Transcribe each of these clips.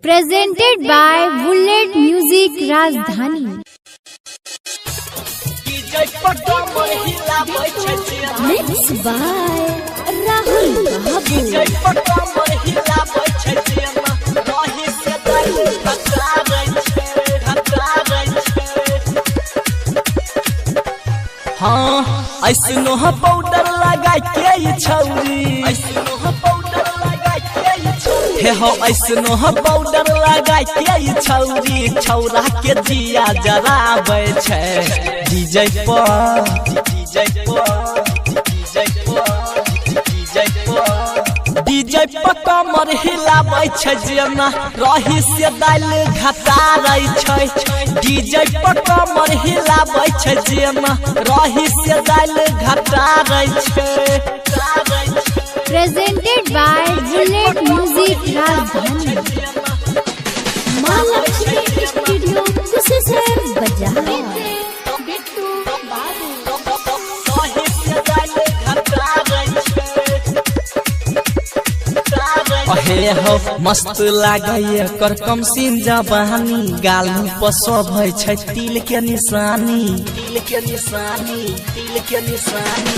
Presented by Bullet Music Rajdhani. Mixed by Rahul हाँ ऐसनो powder लगा के छौरी हे हो ऐसनो पाउडर लगा के छौरी छौरा के जिया जराबै छै डीजे पर कमर हिलाबै छै जेना रही से दाल घटारै छै डीजे पर कमर हिलाबै छै जेना रही से दाल घटारै छै। Presented by Bullet Music Rajdhani. Malakshmi Studio Kusesar Bazaar. हे हो मस्त लागै कर कम सिन जवानी गालू पर शोभै छै तिल के निशानी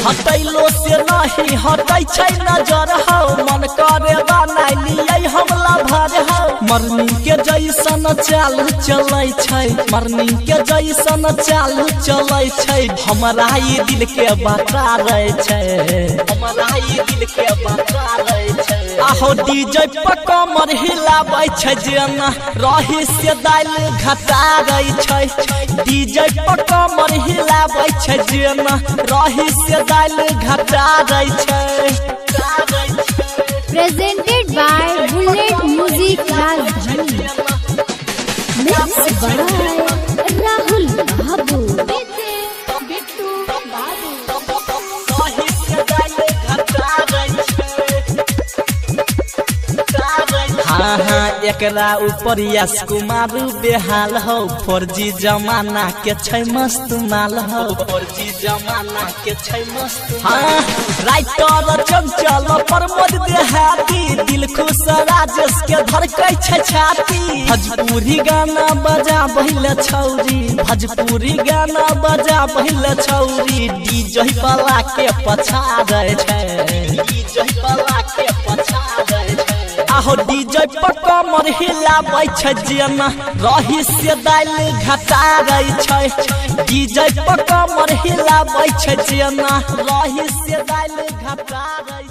हटैलो से नहीं हटै छै नजर हो मन करे बनाइ लियै हमला भर हो मरनी के जैसन चालू चलै छै मरनी के जैसन चालू चलै छै हमरा ई दिल के बतारै छै आहो डीजे पर कमर हिलाबै छै जेना रही से दाल घटारै छै डीजे पर कमर हिलाबै छै जेना रही से दाल घटारै छै। Presented by Bullet Music Rajdhani. Mixed by Rahul Babu. हाँ हाँ एकरा ऊपर यश कुमार बेहाल हो 4G जमाना के छै मस्त माल हो 4G जमाना के छै मस्त हाँ राइटर चंचल प्रमोद देहाती दिल खुश राजेश के धड़कै छै छाती भोजपुरी गाना बजा बहिल छौरी भोजपुरी गाना बजा बहिल छौरी डीजे वाला के पछाड़ै छै आहो डीजे पर कमर हिलाबै छै जेना रही से दाल घटारै छै डीजे पर कमर हिलाबै छै जेना रही से दाल घटारै